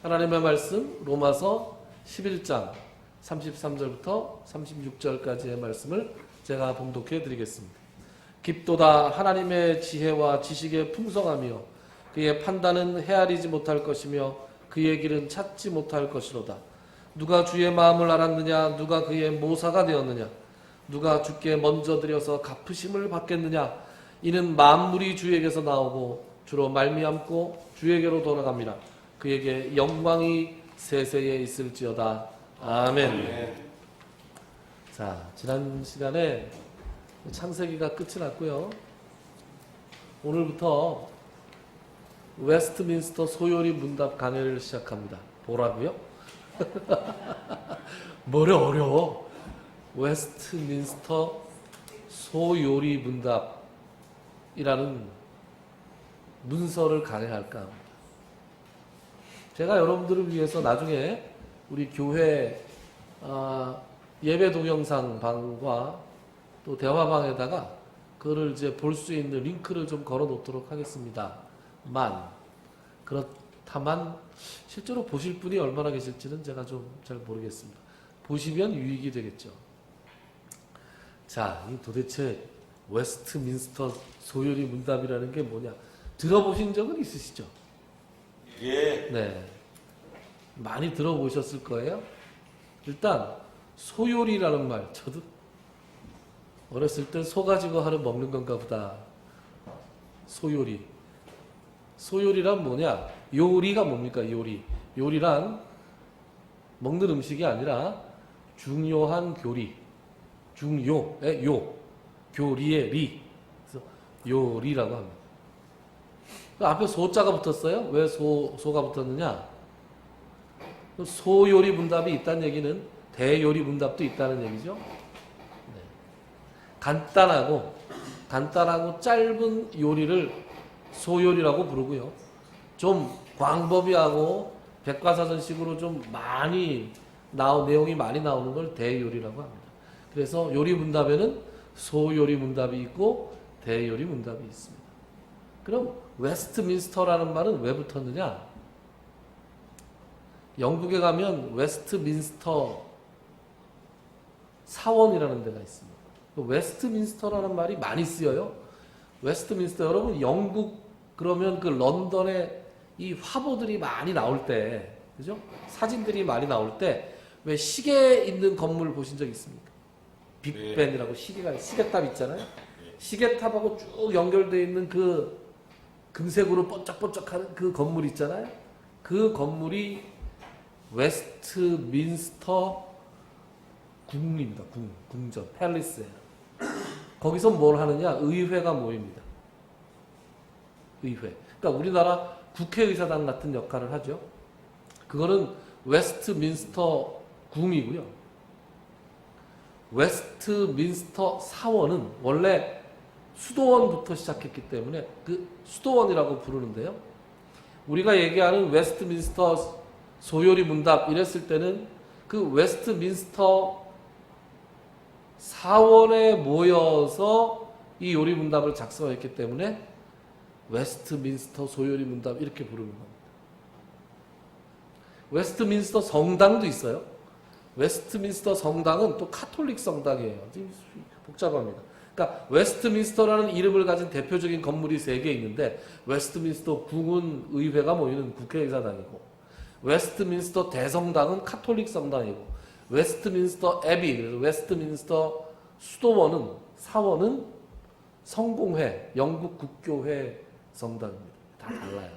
하나님의 말씀 로마서 11장 33절부터 36절까지의 말씀을 제가 봉독해 드리겠습니다. 깊도다 하나님의 지혜와 지식의 풍성하며 그의 판단은 헤아리지 못할 것이며 그의 길은 찾지 못할 것이로다. 누가 주의 마음을 알았느냐? 누가 그의 모사가 되었느냐? 누가 주께 먼저 드려서 갚으심을 받겠느냐? 이는 만물이 주에게서 나오고 주로 말미암고 주에게로 돌아갑니다. 그에게 영광이 세세에 있을지어다. 아멘. 자, 지난 시간에 창세기가 끝이 났고요. 오늘부터 웨스트민스터 소요리 문답 강해를 시작합니다. 뭐라고요? 뭐래 어려워. 웨스트민스터 소요리 문답이라는 문서를 강해할까 합니다. 제가 여러분들을 위해서 나중에 우리 교회 예배 동영상 방과 또 대화방에다가 그거를 이제 볼 수 있는 링크를 좀 걸어 놓도록 하겠습니다만, 그렇다만 실제로 보실 분이 얼마나 계실지는 제가 좀 잘 모르겠습니다. 보시면 유익이 되겠죠. 자, 이 도대체 웨스트민스터 소요리 문답이라는 게 뭐냐? 들어보신 적은 있으시죠? 예. 네. 많이 들어보셨을 거예요. 일단 소요리라는 말, 저도 어렸을 때 소 가지고 하는 먹는 건가 보다. 소요리. 소요리란 뭐냐? 요리가 뭡니까? 요리. 요리란 먹는 음식이 아니라 중요한 교리. 중요의 요. 교리의 리. 그래서 요리라고 합니다. 그 앞에 소자가 붙었어요. 왜 소가 붙었느냐? 소요리 문답이 있다는 얘기는 대요리 문답도 있다는 얘기죠. 네. 간단하고 짧은 요리를 소요리라고 부르고요. 좀 광범위하고 백과사전식으로 좀 내용이 많이 나오는 걸 대요리라고 합니다. 그래서 요리 문답에는 소요리 문답이 있고 대요리 문답이 있습니다. 그럼 웨스트민스터라는 말은 왜 붙었느냐? 영국에 가면 웨스트민스터 사원이라는 데가 있습니다. 웨스트민스터라는 말이 많이 쓰여요. 웨스트민스터, 여러분 영국 그러면 그 런던에 이 화보들이 많이 나올 때, 그죠? 사진들이 많이 나올 때 왜 시계 있는 건물 보신 적 있습니까? 빅벤이라고 시계탑 있잖아요. 시계탑하고 쭉 연결되어 있는 그 금색으로 번쩍번쩍하는 그 건물 있잖아요. 그 건물이 웨스트민스터 궁입니다. 궁전, 팰리스예요. 거기서 뭘 하느냐? 의회가 모입니다. 의회. 그러니까 우리나라 국회의사당 같은 역할을 하죠. 그거는 웨스트민스터 궁이고요. 웨스트민스터 사원은 원래 수도원부터 시작했기 때문에 그 수도원이라고 부르는데요. 우리가 얘기하는 웨스트민스터 소요리 문답 이랬을 때는 그 웨스트민스터 사원에 모여서 이 요리 문답을 작성했기 때문에 웨스트민스터 소요리 문답 이렇게 부르는 겁니다. 웨스트민스터 성당도 있어요. 웨스트민스터 성당은 또 카톨릭 성당이에요. 복잡합니다. 그러니까 웨스트민스터라는 이름을 가진 대표적인 건물이 3개 있는데, 웨스트민스터 궁은 의회가 모이는 국회의사당이고, 웨스트민스터 대성당은 카톨릭 성당이고, 웨스트민스터 애비, 그래서 웨스트민스터 사원은 성공회, 영국 국교회 성당입니다. 다 달라요.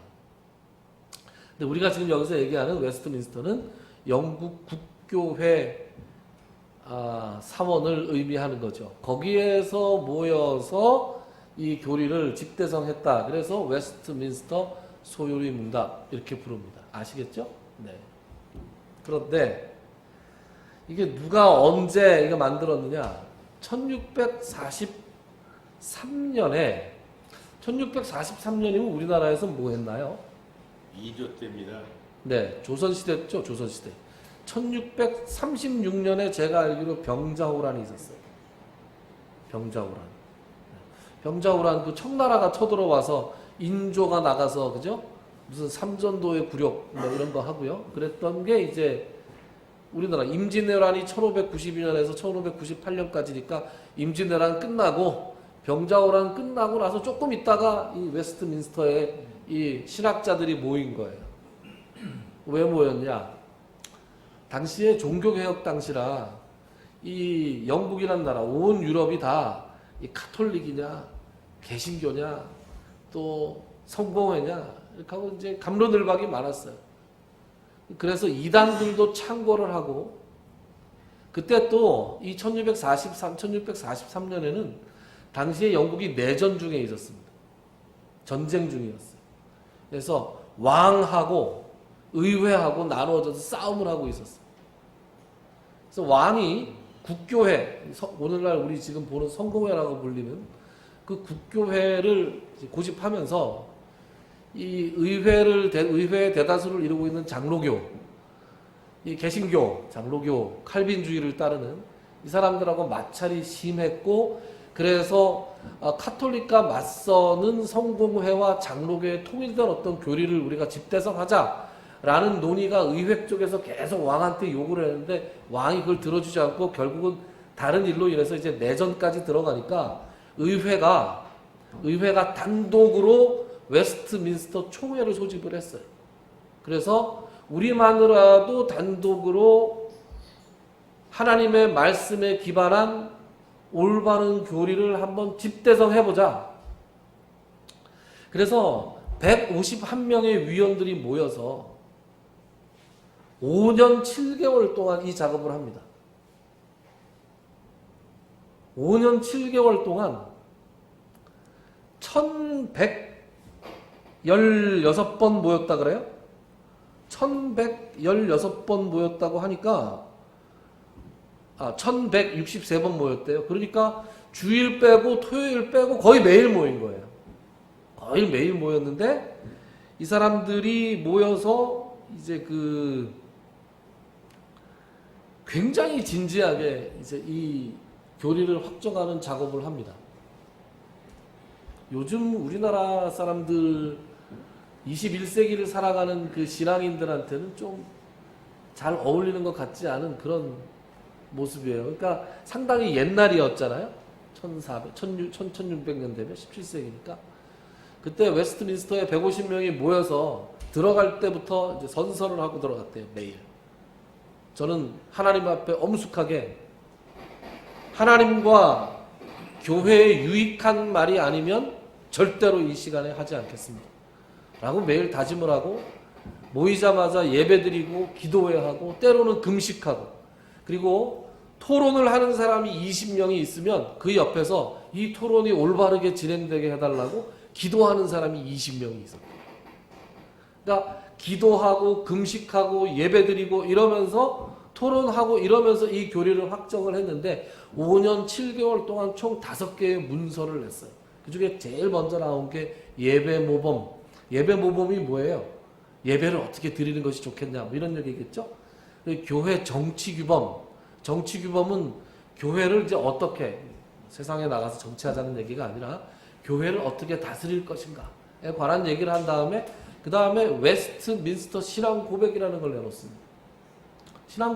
근데 우리가 지금 여기서 얘기하는 웨스트민스터는 영국 국교회 사원을 의미하는 거죠. 거기에서 모여서 이 교리를 집대성했다. 그래서 웨스트민스터 소요리 문답 이렇게 부릅니다. 아시겠죠? 네. 그런데 이게 누가 언제 이거 만들었느냐? 1643년이면 우리나라에서 뭐 했나요? 2조 때입니다. 네, 조선시대죠, 조선시대. 1636년에 제가 알기로 병자호란이 있었어요. 병자호란 그 청나라가 쳐들어와서 인조가 나가서, 그죠? 무슨 삼전도의 굴욕 뭐 이런 거 하고요. 그랬던 게 이제 우리나라 임진왜란이 1592년에서 1598년까지니까 임진왜란 끝나고 병자호란 끝나고 나서 조금 있다가 이 웨스트민스터에 이 신학자들이 모인 거예요. 왜 모였냐? 당시에 종교개혁 당시라 이 영국이란 나라 온 유럽이 다 이 카톨릭이냐 개신교냐 또 성공회냐 이렇게 하고 이제 갑론을박이 많았어요. 그래서 이단들도 창궐을 하고 그때 또 이 1643년에는 당시에 영국이 내전 중에 있었습니다. 전쟁 중이었어요. 그래서 왕하고 의회하고 나누어져서 싸움을 하고 있었어요. 그래서 왕이 국교회, 오늘날 우리 지금 보는 성공회라고 불리는 그 국교회를 고집하면서 이 의회의 대다수를 이루고 있는 장로교, 이 개신교, 장로교, 칼빈주의를 따르는 이 사람들하고 마찰이 심했고, 그래서 카톨릭과 맞서는 성공회와 장로교의 통일된 어떤 교리를 우리가 집대성하자라는 논의가 의회 쪽에서 계속 왕한테 요구를 했는데 왕이 그걸 들어주지 않고 결국은 다른 일로 인해서 이제 내전까지 들어가니까 의회가 단독으로 웨스트민스터 총회를 소집을 했어요. 그래서 우리마누라도 단독으로 하나님의 말씀에 기반한 올바른 교리를 한번 집대성해보자. 그래서 151명의 위원들이 모여서 5년 7개월 동안 이 작업을 합니다. 5년 7개월 동안 1116번 모였다 그래요? 1116번 모였다고 하니까 1163번 모였대요. 그러니까 주일 빼고 토요일 빼고 거의 매일 모인 거예요. 거의 매일 모였는데 이 사람들이 모여서 이제 굉장히 진지하게 이제 이 교리를 확정하는 작업을 합니다. 요즘 우리나라 사람들 21세기를 살아가는 그 신앙인들한테는 좀 잘 어울리는 것 같지 않은 그런 모습이에요. 그러니까 상당히 옛날이었잖아요. 1600년 되면 17세기니까. 그때 웨스트민스터에 150명이 모여서 들어갈 때부터 이제 선서를 하고 들어갔대요. 매일. 저는 하나님 앞에 엄숙하게 하나님과 교회에 유익한 말이 아니면 절대로 이 시간에 하지 않겠습니다. 라고 매일 다짐을 하고 모이자마자 예배드리고 기도회하고 때로는 금식하고 그리고 토론을 하는 사람이 20명이 있으면 그 옆에서 이 토론이 올바르게 진행되게 해달라고 기도하는 사람이 20명이 있어요. 그러니까 기도하고 금식하고 예배드리고 이러면서 토론하고 이러면서 이 교리를 확정을 했는데 5년 7개월 동안 총 5개의 문서를 냈어요. 그 중에 제일 먼저 나온 게 예배모범. 예배모범이 뭐예요? 예배를 어떻게 드리는 것이 좋겠냐 뭐 이런 얘기겠죠. 교회 정치규범. 정치규범은 교회를 이제 어떻게 세상에 나가서 정치하자는 얘기가 아니라 교회를 어떻게 다스릴 것인가에 관한 얘기를 한 다음에 그 다음에 웨스트민스터 신앙 고백이라는 걸 내놓습니다. 신앙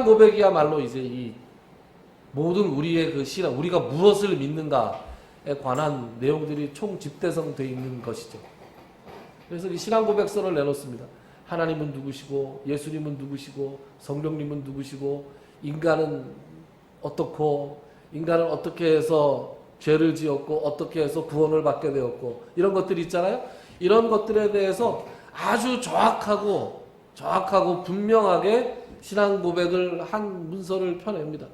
고백이야말로 이제 이 모든 우리의 그 신앙, 우리가 무엇을 믿는가에 관한 내용들이 총 집대성되어 있는 것이죠. 그래서 이 신앙 고백서를 내놓습니다. 하나님은 누구시고, 예수님은 누구시고, 성령님은 누구시고, 인간은 어떻고, 인간은 어떻게 해서 죄를 지었고, 어떻게 해서 구원을 받게 되었고, 이런 것들이 있잖아요. 이런 것들에 대해서 아주 정확하고 분명하게 신앙 고백을 한 문서를 펴냅니다.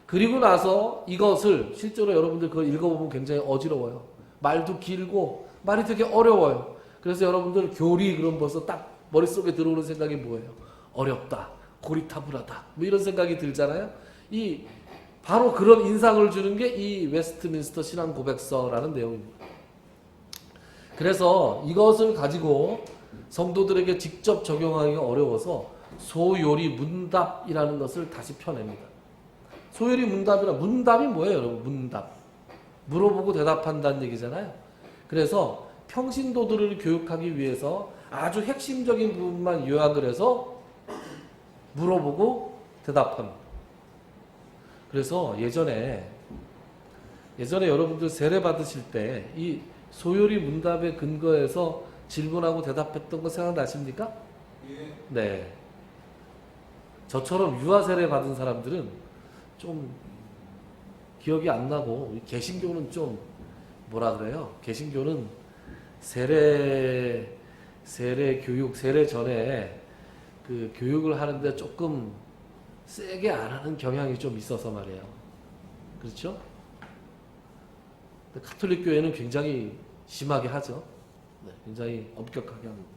그리고 나서 이것을 실제로 여러분들 그걸 읽어보면 굉장히 어지러워요. 말도 길고 말이 되게 어려워요. 그래서 여러분들 교리 그럼 벌써 딱 머릿속에 들어오는 생각이 뭐예요? 어렵다, 고리타불하다 뭐 이런 생각이 들잖아요. 바로 그런 인상을 주는 게 이 웨스트민스터 신앙 고백서라는 내용입니다. 그래서 이것을 가지고 성도들에게 직접 적용하기가 어려워서 소요리 문답이라는 것을 다시 펴냅니다. 소요리 문답이 뭐예요, 여러분? 문답. 물어보고 대답한다는 얘기잖아요. 그래서 평신도들을 교육하기 위해서 아주 핵심적인 부분만 요약을 해서 물어보고 대답합니다. 그래서 예전에 여러분들 세례 받으실 때 이 소요리 문답에 근거해서 질문하고 대답했던 거 생각나십니까? 예. 네. 저처럼 유아 세례 받은 사람들은 좀 기억이 안 나고, 개신교는 좀 뭐라 그래요? 개신교는 세례 교육, 세례 전에 그 교육을 하는데 조금 세게 안 하는 경향이 좀 있어서 말이에요. 그렇죠? 근데 가톨릭 교회는 굉장히 심하게 하죠. 네, 굉장히 엄격하게 합니다.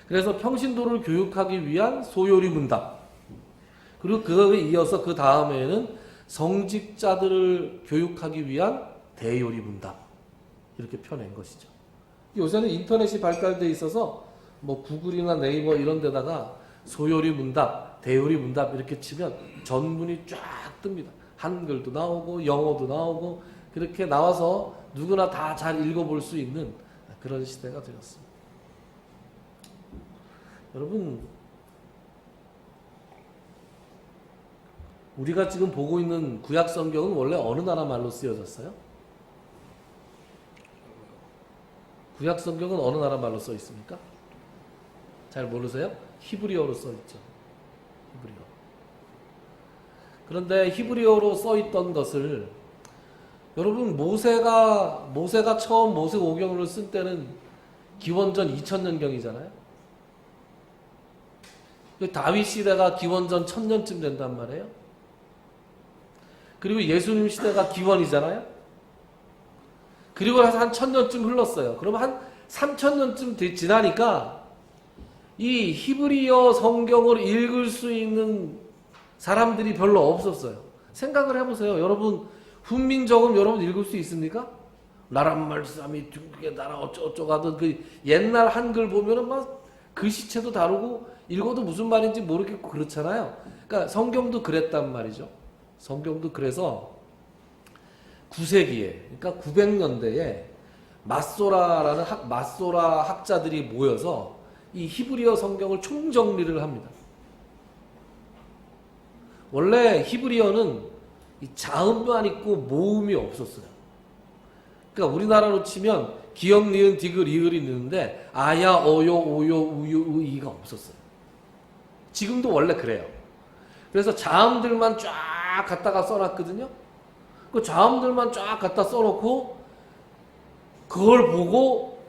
그래서 평신도를 교육하기 위한 소요리 문답. 그리고 그거에 이어서 그 다음에는 성직자들을 교육하기 위한 대요리 문답. 이렇게 펴낸 것이죠. 요새는 인터넷이 발달돼 있어서 뭐 구글이나 네이버 이런 데다가 소요리 문답, 대요리 문답 이렇게 치면 전문이 쫙 뜹니다. 한글도 나오고 영어도 나오고 그렇게 나와서 누구나 다 잘 읽어볼 수 있는 그런 시대가 되었습니다. 여러분, 우리가 지금 보고 있는 구약 성경은 원래 어느 나라 말로 쓰여졌어요? 구약 성경은 어느 나라 말로 써 있습니까? 잘 모르세요? 히브리어로 써 있죠. 히브리어. 그런데 히브리어로 써 있던 것을 여러분 모세가 처음 모세오경을 쓴 때는 기원전 2000년경이잖아요. 다윗 시대가 기원전 1000년쯤 된단 말이에요. 그리고 예수님 시대가 기원이잖아요. 그리고 한 1000년쯤 흘렀어요. 그러면 한 3000년쯤 지나니까 이 히브리어 성경을 읽을 수 있는 사람들이 별로 없었어요. 생각을 해보세요. 여러분 훈민정음 여러분 읽을 수 있습니까? 나란 말씀이 중국의 나라 어쩌고저쩌고 하던 그 옛날 한글 보면은 막 글씨체도 다르고 읽어도 무슨 말인지 모르겠고 그렇잖아요. 그러니까 성경도 그랬단 말이죠. 성경도 그래서 9세기에 그러니까 900년대에 마소라 학자들이 모여서 이 히브리어 성경을 총정리를 합니다. 원래 히브리어는 이 자음만 있고 모음이 없었어요. 그러니까 우리나라로 치면 기역, 니은, 디귿, 리을이 있는데 아야, 어요, 오요, 우유, 의이가 없었어요. 지금도 원래 그래요. 그래서 자음들만 쫙 갖다가 써놨거든요. 그 자음들만 쫙 갖다 써놓고 그걸 보고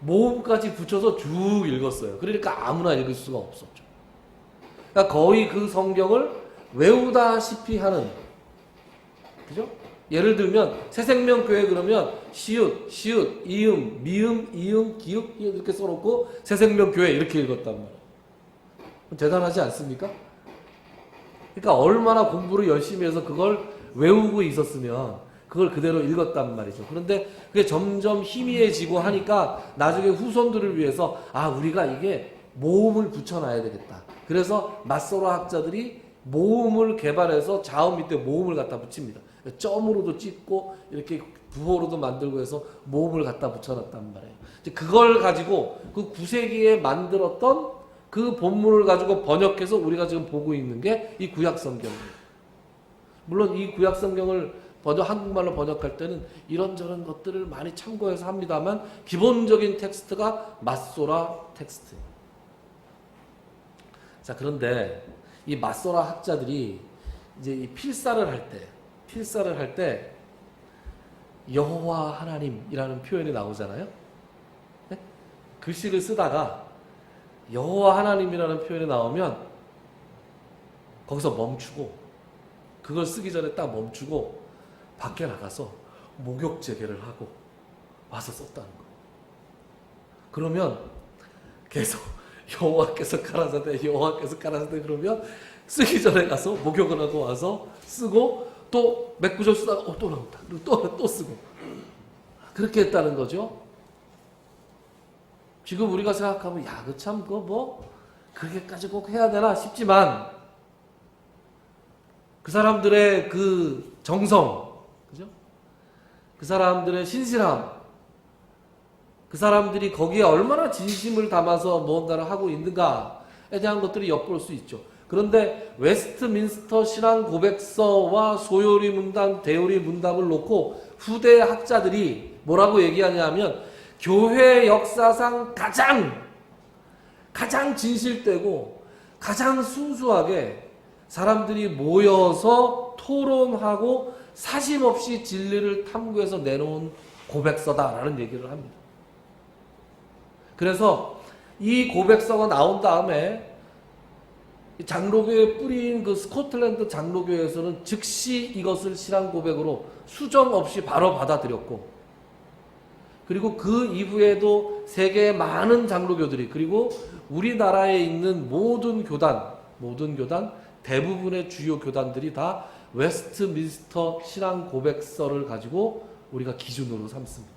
모음까지 붙여서 쭉 읽었어요. 그러니까 아무나 읽을 수가 없었죠. 그러니까 거의 그 성경을 외우다시피 하는, 그죠? 예를 들면 새생명교회 그러면 시읒, 이음, 미음, 이응, 기역 이렇게 써놓고 새생명교회 이렇게 읽었단 말이에요. 대단하지 않습니까? 그러니까 얼마나 공부를 열심히 해서 그걸 외우고 있었으면 그걸 그대로 읽었단 말이죠. 그런데 그게 점점 희미해지고 하니까 나중에 후손들을 위해서 우리가 이게 모음을 붙여놔야 되겠다. 그래서 마소라 학자들이 모음을 개발해서 자음 밑에 모음을 갖다 붙입니다. 점으로도 찍고 이렇게 부호로도 만들고 해서 모음을 갖다 붙여놨단 말이에요. 그걸 가지고 그 9세기에 만들었던 그 본문을 가지고 번역해서 우리가 지금 보고 있는 게 이 구약 성경이에요. 물론 이 구약 성경을 한국말로 번역할 때는 이런저런 것들을 많이 참고해서 합니다만 기본적인 텍스트가 마소라 텍스트예요. 자, 그런데 이 마소라 학자들이 이제 이 필사를 할 때 여호와 하나님이라는 표현이 나오잖아요. 네? 글씨를 쓰다가 여호와 하나님이라는 표현이 나오면 거기서 멈추고 그걸 쓰기 전에 딱 멈추고 밖에 나가서 목욕 재개를 하고 와서 썼다는 거예요. 그러면 계속 여호와께서 가라사대 그러면 쓰기 전에 가서 목욕을 하고 와서 쓰고 또 몇 구절 쓰다가 또 나온다. 그리고 또 쓰고 그렇게 했다는 거죠. 지금 우리가 생각하면 그 참 그거 뭐 그렇게까지 꼭 해야 되나 싶지만 그 사람들의 그 정성, 그죠? 그 사람들의 신실함, 그 사람들이 거기에 얼마나 진심을 담아서 무언가를 하고 있는가에 대한 것들이 엿볼 수 있죠. 그런데 웨스트민스터 신앙 고백서와 소요리 문답, 대요리 문답을 놓고 후대 학자들이 뭐라고 얘기하냐면 교회 역사상 가장 진실되고 가장 순수하게 사람들이 모여서 토론하고 사심없이 진리를 탐구해서 내놓은 고백서다라는 얘기를 합니다. 그래서 이 고백서가 나온 다음에 장로교에 뿌린 그 스코틀랜드 장로교에서는 즉시 이것을 신앙 고백으로 수정 없이 바로 받아들였고, 그리고 그 이후에도 세계의 많은 장로교들이, 그리고 우리나라에 있는 모든 교단 대부분의 주요 교단들이 다 웨스트민스터 신앙 고백서를 가지고 우리가 기준으로 삼습니다.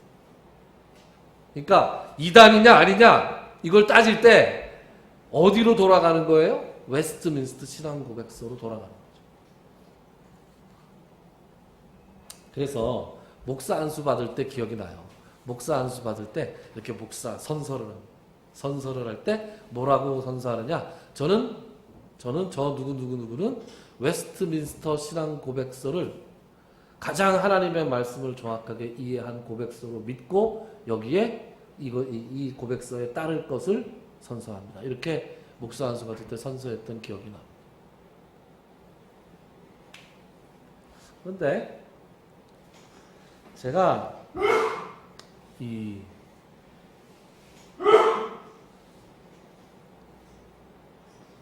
그러니까 이단이냐 아니냐 이걸 따질 때 어디로 돌아가는 거예요? 웨스트민스터 신앙 고백서로 돌아가는 거죠. 그래서 목사 안수 받을 때 기억이 나요. 목사 안수 받을 때 이렇게 목사 선서를 할 때 뭐라고 선서하느냐? 저는 저 누구는 웨스트민스터 신앙 고백서를 가장 하나님의 말씀을 정확하게 이해한 고백서로 믿고 여기에 이 고백서에 따를 것을 선서합니다. 이렇게 목사 안수 받을 때 선서했던 기억이 납니다. 그런데 제가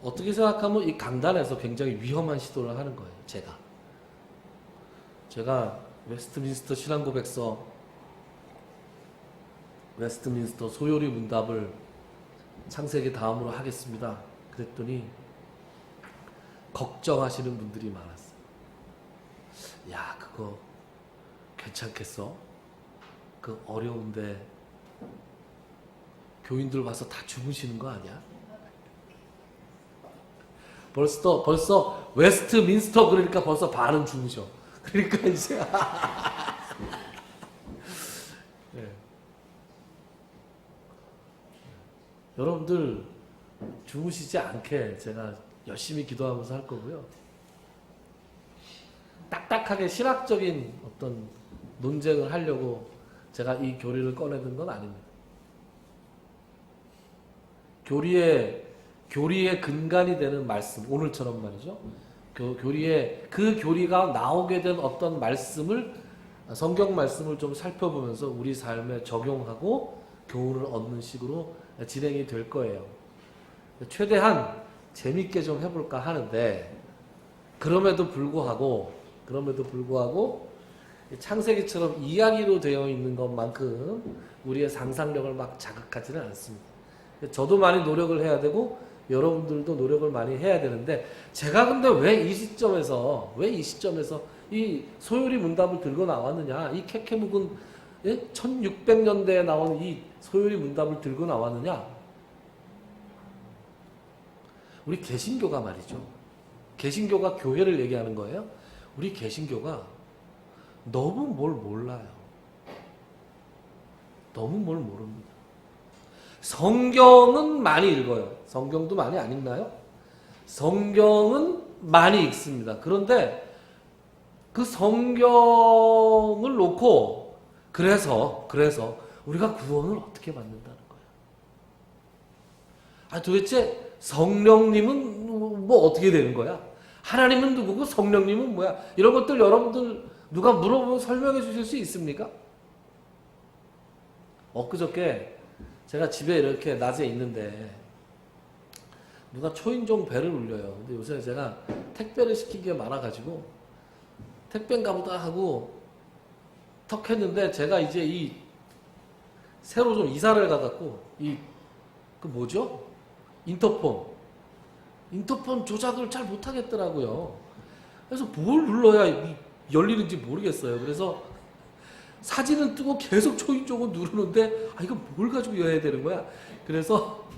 어떻게 생각하면 이 강단에서 굉장히 위험한 시도를 하는 거예요. 제가 웨스트민스터 신앙 고백서, 웨스트민스터 소요리 문답을 창세기 다음으로 하겠습니다. 그랬더니 걱정하시는 분들이 많았어요. 야, 그거 괜찮겠어? 그 어려운데 교인들 와서 다 주무시는 거 아니야? 벌써 웨스트민스터 그러니까 벌써 반은 주무셔. 그러니까 이제 네. 여러분들 주무시지 않게 제가 열심히 기도하면서 할 거고요. 딱딱하게 신학적인 어떤 논쟁을 하려고 제가 이 교리를 꺼내든 건 아닙니다. 교리의 근간이 되는 말씀, 오늘처럼 말이죠. 교리가 나오게 된 어떤 말씀을, 성경 말씀을 좀 살펴보면서 우리 삶에 적용하고 교훈을 얻는 식으로 진행이 될 거예요. 최대한 재밌게 좀 해볼까 하는데, 그럼에도 불구하고 창세기처럼 이야기로 되어 있는 것만큼 우리의 상상력을 막 자극하지는 않습니다. 저도 많이 노력을 해야 되고 여러분들도 노력을 많이 해야 되는데, 제가 근데 왜 이 시점에서 이 소요리 문답을 들고 나왔느냐, 이 캐캐묵은 1600년대에 나온 이 소요리 문답을 들고 나왔느냐? 우리 개신교가 말이죠. 개신교가 교회를 얘기하는 거예요. 우리 개신교가 너무 뭘 몰라요. 너무 뭘 모릅니다. 성경은 많이 읽어요. 성경도 많이 안 읽나요? 성경은 많이 읽습니다. 그런데 그 성경을 놓고 그래서 우리가 구원을 어떻게 받는다는 거야? 도대체 성령님은 뭐 어떻게 되는 거야? 하나님은 누구고 성령님은 뭐야? 이런 것들 여러분들 누가 물어보면 설명해 주실 수 있습니까? 엊그저께 제가 집에 이렇게 낮에 있는데 누가 초인종 벨을 울려요. 근데 요새 제가 택배를 시킨 게 많아가지고 택배인가 보다 하고 턱 했는데, 제가 이제 새로 좀 이사를 가갖고 그 뭐죠? 인터폰 조작을 잘 못하겠더라고요. 그래서 뭘 눌러야 열리는지 모르겠어요. 그래서 사진은 뜨고 계속 초인종을 누르는데 이거 뭘 가지고 해야 되는 거야? 그래서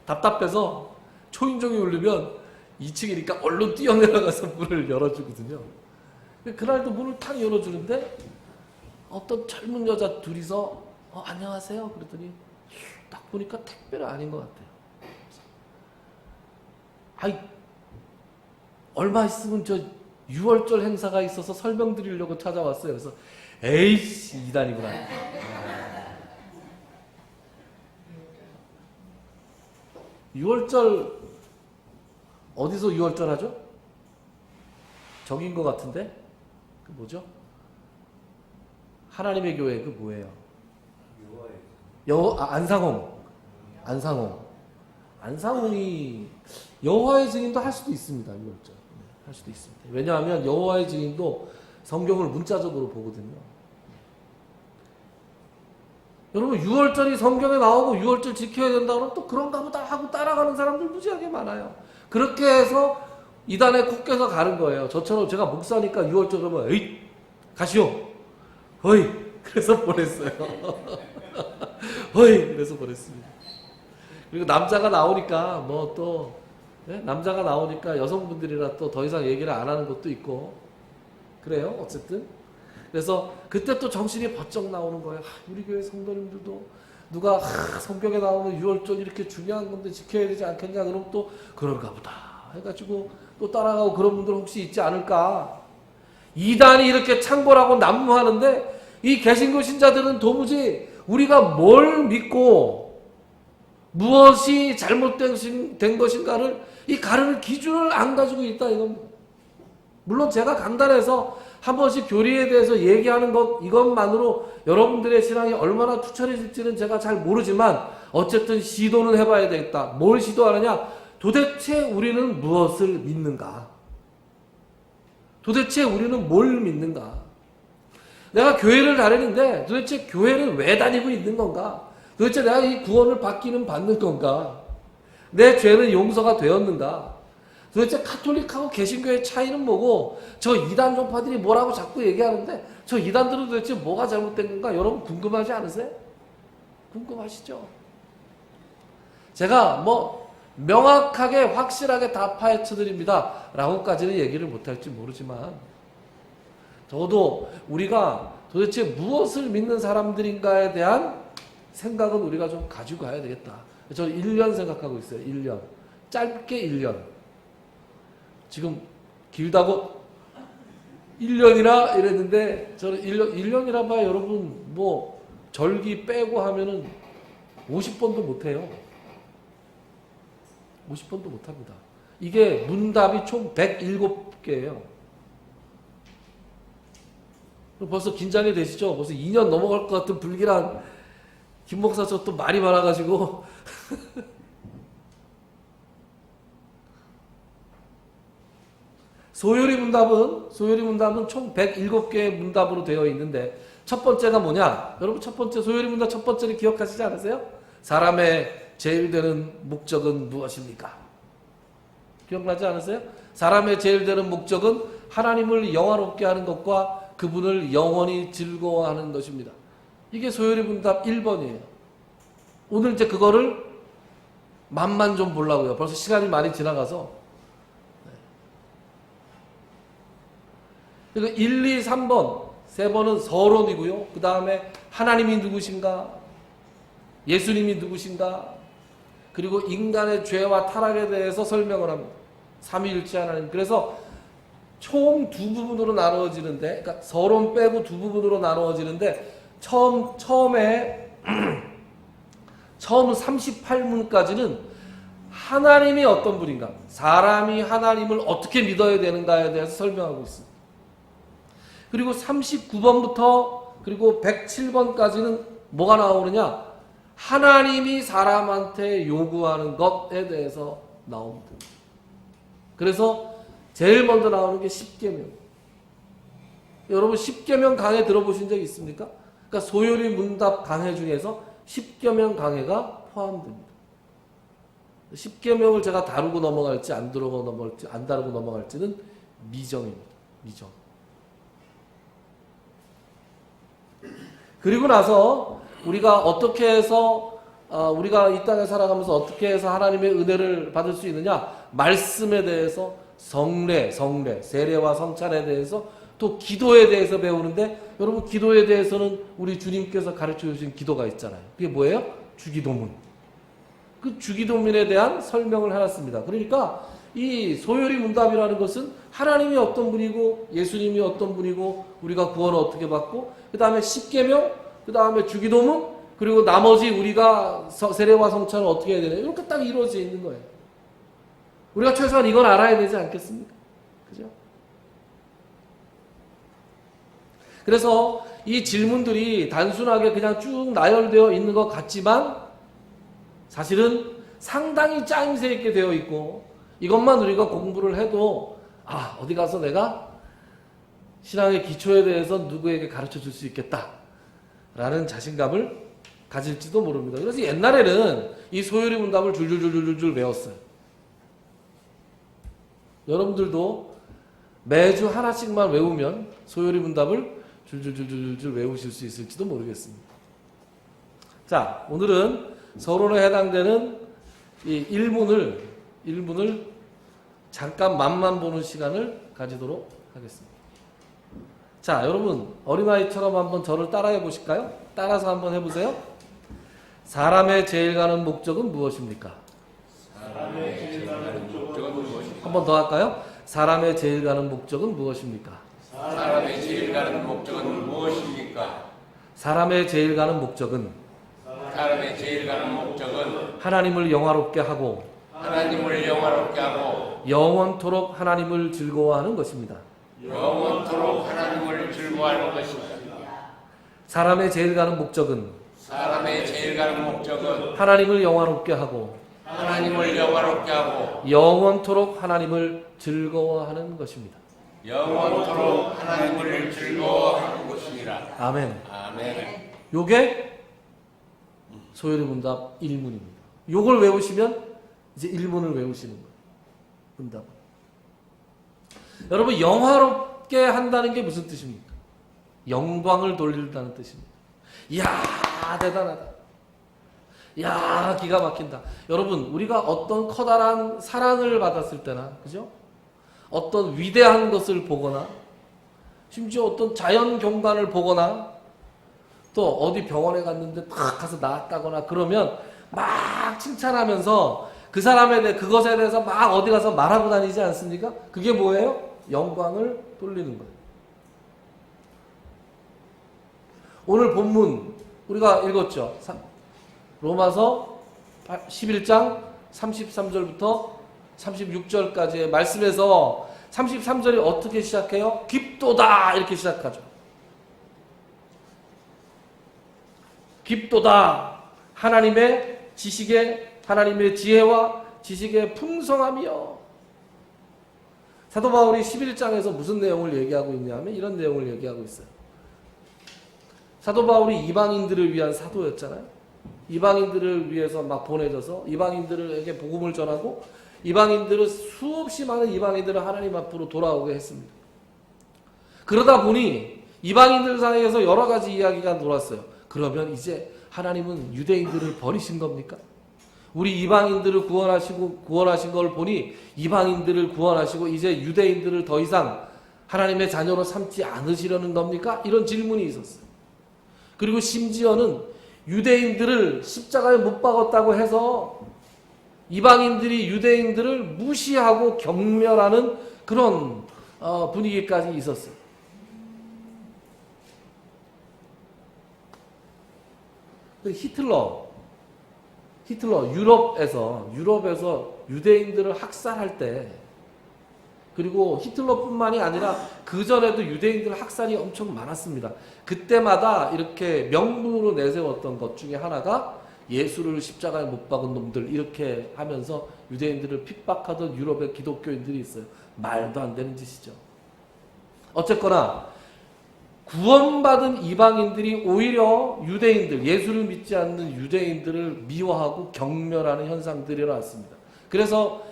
답답해서 초인종이 울리면 2층이니까 얼른 뛰어내려가서 문을 열어주거든요. 그날도 문을 탁 열어주는데 어떤 젊은 여자 둘이서 안녕하세요 그랬더니 딱 보니까 택배는 아닌 것 같아요. 아이 얼마 있으면 저 6월절 행사가 있어서 설명드리려고 찾아왔어요. 그래서 에이씨 이단이구나. 6월절 어디서 6월절 하죠? 저긴 것 같은데 그 뭐죠? 하나님의 교회 그 뭐예요? 안상홍이 여호와의 증인도 할 수도 있습니다. 6월절 할 수도 있습니다. 왜냐하면 여호와의 증인도 성경을 문자적으로 보거든요. 여러분 6월절이 성경에 나오고 6월절 지켜야 된다 그러면 또 그런가 보다 하고 따라가는 사람들 무지하게 많아요. 그렇게 해서 이단에 콕 껴서 가는 거예요. 저처럼 제가 목사니까 6월절 그러면 에이 가시오 어이 그래서 보냈어요. 어이 그래서 보냈습니다. 그리고 남자가 나오니까 남자가 나오니까 여성분들이라 또 더 이상 얘기를 안 하는 것도 있고 그래요. 어쨌든 그래서 그때 또 정신이 번쩍 나오는 거예요. 우리 교회 성도님들도 누가 성경에 나오는 6월절 이렇게 중요한 건데 지켜야 되지 않겠냐 그러면 또 그런가 보다 해가지고 또 따라가고 그런 분들 혹시 있지 않을까. 이단이 이렇게 창궐하고 난무하는데 이 개신교 신자들은 도무지 우리가 뭘 믿고 무엇이 잘못된 것인가를 이 가르는 기준을 안 가지고 있다 이겁니다. 물론 제가 간단해서 한 번씩 교리에 대해서 얘기하는 것 이것만으로 여러분들의 신앙이 얼마나 투철해질지는 제가 잘 모르지만 어쨌든 시도는 해봐야 되겠다. 뭘 시도하느냐? 도대체 우리는 무엇을 믿는가? 도대체 우리는 뭘 믿는가? 내가 교회를 다니는데 도대체 교회는 왜 다니고 있는 건가? 도대체 내가 이 구원을 받는 건가? 내 죄는 용서가 되었는가? 도대체 카톨릭하고 개신교의 차이는 뭐고 저 이단 종파들이 뭐라고 자꾸 얘기하는데 저 이단들은 도대체 뭐가 잘못된 건가? 여러분 궁금하지 않으세요? 궁금하시죠? 제가 명확하게 확실하게 다 파헤쳐 드립니다 라고까지는 얘기를 못할지 모르지만 적어도 우리가 도대체 무엇을 믿는 사람들인가에 대한 생각은 우리가 좀 가지고 가야 되겠다. 저는 1년 생각하고 있어요. 1년. 짧게 1년. 지금 길다고 1년이나 이랬는데 저는 1년이라 봐야 여러분 절기 빼고 하면은 50번도 못해요. 50번도 못합니다. 이게 문답이 총 107개예요. 벌써 긴장이 되시죠? 벌써 2년 넘어갈 것 같은 불길한 김 목사 저 또 말이 많아가지고 소요리 문답은 총 107개의 문답으로 되어 있는데 첫 번째가 뭐냐? 여러분 첫 번째 소요리 문답 첫 번째를 기억하시지 않으세요? 사람의 제일 되는 목적은 무엇입니까? 기억나지 않으세요? 사람의 제일 되는 목적은 하나님을 영화롭게 하는 것과 그분을 영원히 즐거워하는 것입니다. 이게 소요리 문답 1번이에요. 오늘 이제 그거를 맛만 좀 보려고요. 벌써 시간이 많이 지나가서. 그리고 1, 2, 3번, 세 번은 서론이고요. 그 다음에 하나님이 누구신가? 예수님이 누구신가? 그리고 인간의 죄와 타락에 대해서 설명을 합니다. 삼위일체 하나님. 그래서 총 두 부분으로 나누어지는데, 그러니까 서론 빼고 두 부분으로 나누어지는데, 처음에, 처음 38문까지는 하나님이 어떤 분인가, 사람이 하나님을 어떻게 믿어야 되는가에 대해서 설명하고 있습니다. 그리고 39번부터 그리고 107번까지는 뭐가 나오느냐? 하나님이 사람한테 요구하는 것에 대해서 나옵니다. 그래서 제일 먼저 나오는 게 십계명. 여러분 십계명 강해 들어보신 적 있습니까? 그러니까 소요리 문답 강해 중에서 십계명 강해가 포함됩니다. 십계명을 제가 다루고 넘어갈지 안 다루고 넘어갈지는 미정입니다. 미정. 그리고 나서 우리가 어떻게 해서 우리가 이 땅에 살아가면서 어떻게 해서 하나님의 은혜를 받을 수 있느냐? 말씀에 대해서 성례, 세례와 성찬에 대해서 또 기도에 대해서 배우는데 여러분 기도에 대해서는 우리 주님께서 가르쳐 주신 기도가 있잖아요. 그게 뭐예요? 주기도문. 그 주기도문에 대한 설명을 해놨습니다. 그러니까 이 소요리 문답이라는 것은 하나님이 어떤 분이고 예수님이 어떤 분이고 우리가 구원을 어떻게 받고 그 다음에 십계명, 그 다음에 주기도문, 그리고 나머지 우리가 세례와 성찬을 어떻게 해야 되나 이렇게 딱 이루어져 있는 거예요. 우리가 최소한 이걸 알아야 되지 않겠습니까? 그죠? 그래서 이 질문들이 단순하게 그냥 쭉 나열되어 있는 것 같지만 사실은 상당히 짜임새 있게 되어 있고 이것만 우리가 공부를 해도 어디 가서 내가 신앙의 기초에 대해서 누구에게 가르쳐 줄 수 있겠다 라는 자신감을 가질지도 모릅니다. 그래서 옛날에는 이 소요리 문답을 줄줄줄줄줄 외웠어요. 여러분들도 매주 하나씩만 외우면 소요리 문답을 줄줄줄줄줄 외우실 수 있을지도 모르겠습니다. 자, 오늘은 서론에 해당되는 이 1문을 잠깐 맛만 보는 시간을 가지도록 하겠습니다. 자, 여러분 어린아이처럼 한번 저를 따라해 보실까요? 따라서 한번 해보세요. 사람의 제일 가는 목적은 무엇입니까? 사람의 제일 가는 목적은 무엇입니까? 한 번 더 할까요? 사람의 제일 가는 목적은 무엇입니까? 사람의 제일 가는 목적은 무엇입니까? 사람의 제일 가는 목적은 사람의 제일 가는 목적은 하나님을 영화롭게 하고 하나님을 영화롭게 하고 영원토록 하나님을 즐거워하는 것입니다. 영원토록 하나님을 즐거워하는 것입니다. 사람의 제일 가는 목적은 사람의 제일 가는 목적은 하나님을 영화롭게 하고 하나님을 영화롭게 하고 영원토록 하나님을 즐거워하는 것입니다. 영원토록 하나님을 즐거워하는 것이니라. 아멘. 아멘. 요게 소요리 문답 1문입니다. 요걸 외우시면 이제 1문을 외우시는 거예요. 문답. 여러분 영화롭게 한다는 게 무슨 뜻입니까? 영광을 돌린다는 뜻입니다. 이야 대단하다. 이야 기가 막힌다. 여러분 우리가 어떤 커다란 사랑을 받았을 때나 그죠? 어떤 위대한 것을 보거나 심지어 어떤 자연 경관을 보거나 또 어디 병원에 갔는데 탁 가서 나았다거나 그러면 막 칭찬하면서 그 사람에 대해 그것에 대해서 막 어디 가서 말하고 다니지 않습니까? 그게 뭐예요? 영광을 돌리는 거예요. 오늘 본문 우리가 읽었죠. 로마서 11장 33절부터 36절까지의 말씀에서 33절이 어떻게 시작해요? 깊도다 이렇게 시작하죠. 깊도다 하나님의 지식의 하나님의 지혜와 지식의 풍성함이요. 사도 바울이 11장에서 무슨 내용을 얘기하고 있냐면 이런 내용을 얘기하고 있어요. 사도 바울이 이방인들을 위한 사도였잖아요. 이방인들을 위해서 막 보내져서 이방인들에게 복음을 전하고 이방인들을 수없이 많은 이방인들을 하나님 앞으로 돌아오게 했습니다. 그러다 보니 이방인들 사이에서 여러 가지 이야기가 돌았어요. 그러면 이제 하나님은 유대인들을 버리신 겁니까? 우리 이방인들을 구원하신 걸 보니 이방인들을 구원하시고 이제 유대인들을 더 이상 하나님의 자녀로 삼지 않으시려는 겁니까? 이런 질문이 있었어요. 그리고 심지어는 유대인들을 십자가에 못 박았다고 해서 이방인들이 유대인들을 무시하고 경멸하는 그런 분위기까지 있었어요. 히틀러 유럽에서 유대인들을 학살할 때 그리고 히틀러뿐만이 아니라 그전에도 유대인들 학살이 엄청 많았습니다. 그때마다 이렇게 명분으로 내세웠던 것 중에 하나가 예수를 십자가에 못 박은 놈들 이렇게 하면서 유대인들을 핍박하던 유럽의 기독교인들이 있어요. 말도 안 되는 짓이죠. 어쨌거나 구원받은 이방인들이 오히려 유대인들, 예수를 믿지 않는 유대인들을 미워하고 경멸하는 현상들이 일어났습니다. 그래서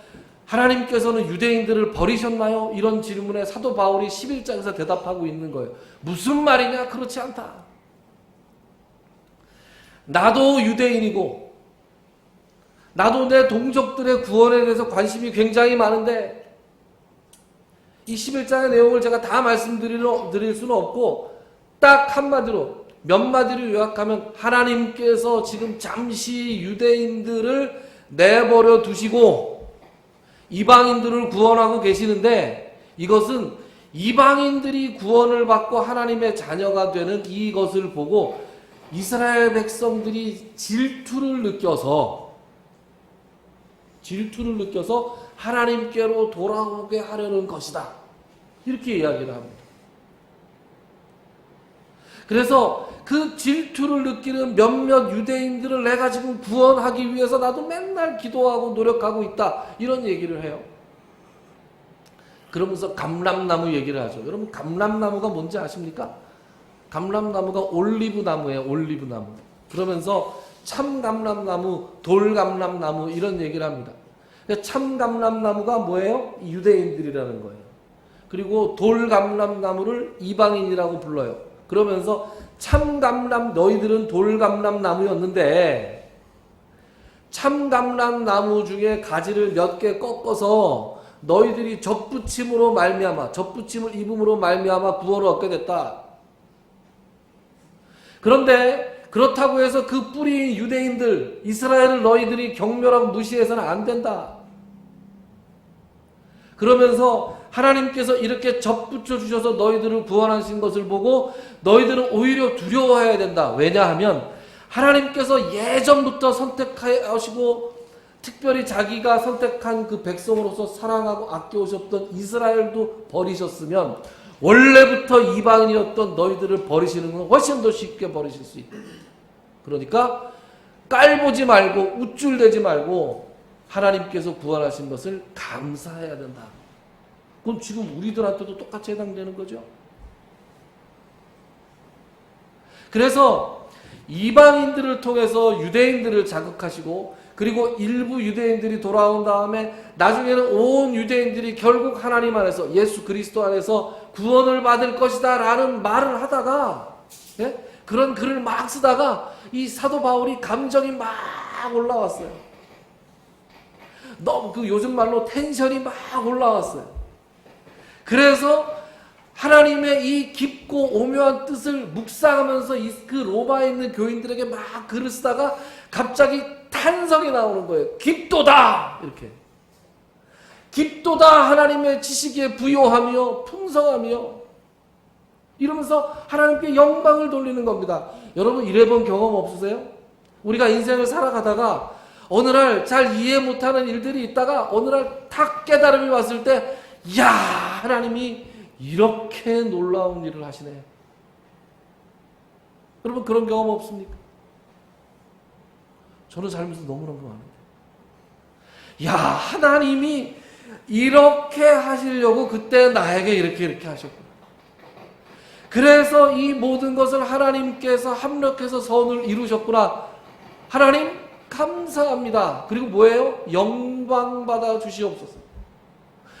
하나님께서는 유대인들을 버리셨나요? 이런 질문에 사도 바울이 11장에서 대답하고 있는 거예요. 무슨 말이냐? 그렇지 않다. 나도 유대인이고 나도 내 동족들의 구원에 대해서 관심이 굉장히 많은데 이 11장의 내용을 제가 다 말씀드릴 수는 없고 딱 한마디로 몇 마디로 요약하면 하나님께서 지금 잠시 유대인들을 내버려 두시고 이방인들을 구원하고 계시는데 이것은 이방인들이 구원을 받고 하나님의 자녀가 되는 이것을 보고 이스라엘 백성들이 질투를 느껴서 하나님께로 돌아오게 하려는 것이다. 이렇게 이야기를 합니다. 그래서 그 질투를 느끼는 몇몇 유대인들을 내가 지금 구원하기 위해서 나도 맨날 기도하고 노력하고 있다. 이런 얘기를 해요. 그러면서 감람나무 얘기를 하죠. 여러분 감람나무가 뭔지 아십니까? 감람나무가 올리브나무예요. 올리브나무. 그러면서 참감람나무, 돌감람나무 이런 얘기를 합니다. 참감람나무가 뭐예요? 유대인들이라는 거예요. 그리고 돌감람나무를 이방인이라고 불러요. 그러면서 참감람 너희들은 돌감람나무였는데 참감람나무 중에 가지를 몇 개 꺾어서 너희들이 접붙임으로 말미암아 접붙임을 입음으로 말미암아 구원을 얻게 됐다. 그런데 그렇다고 해서 그 뿌리인 유대인들 이스라엘을 너희들이 경멸하고 무시해서는 안 된다. 그러면서 하나님께서 이렇게 접붙여 주셔서 너희들을 구원하신 것을 보고 너희들은 오히려 두려워해야 된다. 왜냐하면 하나님께서 예전부터 선택하시고 특별히 자기가 선택한 그 백성으로서 사랑하고 아껴오셨던 이스라엘도 버리셨으면 원래부터 이방인이었던 너희들을 버리시는 건 훨씬 더 쉽게 버리실 수 있다. 그러니까 깔보지 말고 우쭐대지 말고 하나님께서 구원하신 것을 감사해야 된다. 그건 지금 우리들한테도 똑같이 해당되는 거죠. 그래서 이방인들을 통해서 유대인들을 자극하시고 그리고 일부 유대인들이 돌아온 다음에 나중에는 온 유대인들이 결국 하나님 안에서 예수 그리스도 안에서 구원을 받을 것이다 라는 말을 하다가 그런 글을 막 쓰다가 이 사도 바울이 감정이 막 올라왔어요. 너무 그 요즘 말로 텐션이 막 올라왔어요. 그래서 하나님의 이 깊고 오묘한 뜻을 묵상하면서 그 로마에 있는 교인들에게 막 글을 쓰다가 갑자기 탄성이 나오는 거예요. 깊도다! 이렇게. 깊도다 하나님의 지식에 부요하며 풍성하며 이러면서 하나님께 영광을 돌리는 겁니다. 여러분 이래본 경험 없으세요? 우리가 인생을 살아가다가 어느 날 잘 이해 못하는 일들이 있다가 어느 날 탁 깨달음이 왔을 때 이야 하나님이 이렇게 놀라운 일을 하시네. 여러분 그런 경험 없습니까? 저는 살면서 너무 그런 거 많은데 야 하나님이 이렇게 하시려고 그때 나에게 이렇게 하셨구나. 그래서 이 모든 것을 하나님께서 합력해서 선을 이루셨구나. 하나님 감사합니다. 그리고 뭐예요? 영광 받아 주시옵소서.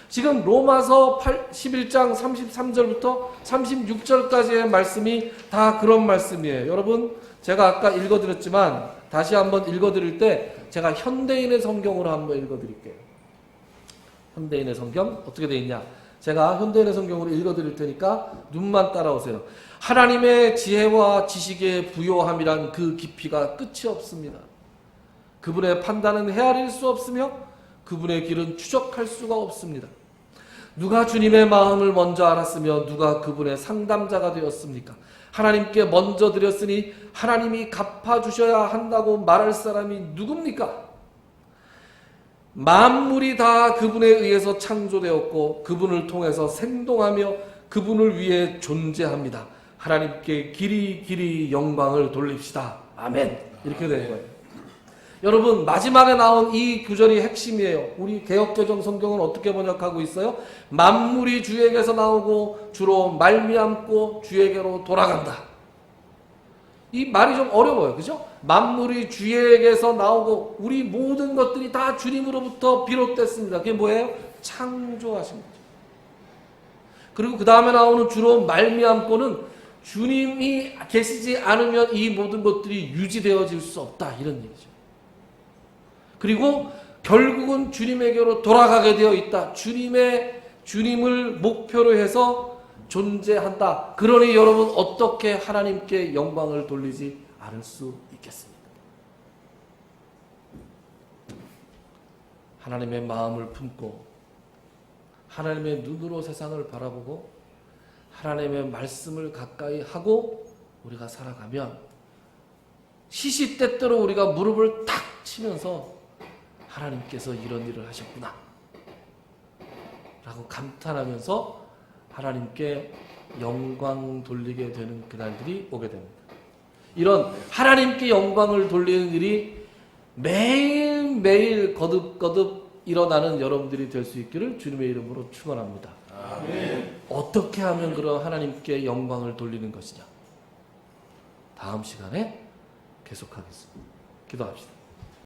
지금 로마서 11장 33절부터 36절까지의 말씀이 다 그런 말씀이에요. 여러분 제가 아까 읽어드렸지만 다시 한번 읽어드릴 때 제가 현대인의 성경으로 한번 읽어드릴게요. 현대인의 성경 어떻게 되어 있냐? 제가 현대인의 성경으로 읽어드릴 테니까 눈만 따라오세요. 하나님의 지혜와 지식의 부요함이란 그 깊이가 끝이 없습니다. 그분의 판단은 헤아릴 수 없으며 그분의 길은 추적할 수가 없습니다. 누가 주님의 마음을 먼저 알았으며 누가 그분의 상담자가 되었습니까? 하나님께 먼저 드렸으니 하나님이 갚아주셔야 한다고 말할 사람이 누굽니까? 만물이 다 그분에 의해서 창조되었고 그분을 통해서 생동하며 그분을 위해 존재합니다. 하나님께 길이 영광을 돌립시다. 아멘. 이렇게 된 거예요. 여러분 마지막에 나온 이 구절이 핵심이에요. 우리 개역개정 성경은 어떻게 번역하고 있어요? 만물이 주에게서 나오고 주로 말미암고 주에게로 돌아간다. 이 말이 좀 어려워요. 그죠? 만물이 주에게서 나오고 우리 모든 것들이 다 주님으로부터 비롯됐습니다. 그게 뭐예요? 창조하신 거죠. 그리고 그 다음에 나오는 주로 말미암고는 주님이 계시지 않으면 이 모든 것들이 유지되어질 수 없다. 이런 얘기죠. 그리고 결국은 주님에게로 돌아가게 되어 있다. 주님의 주님을 목표로 해서 존재한다. 그러니 여러분 어떻게 하나님께 영광을 돌리지 않을 수 있겠습니까? 하나님의 마음을 품고 하나님의 눈으로 세상을 바라보고 하나님의 말씀을 가까이 하고 우리가 살아가면 시시때때로 우리가 무릎을 탁 치면서 하나님께서 이런 일을 하셨구나 라고 감탄하면서 하나님께 영광 돌리게 되는 그날들이 오게 됩니다. 이런 하나님께 영광을 돌리는 일이 매일매일 거듭거듭 일어나는 여러분들이 될 수 있기를 주님의 이름으로 축원합니다. 아멘. 어떻게 하면 그런 하나님께 영광을 돌리는 것이냐? 다음 시간에 계속하겠습니다. 기도합시다.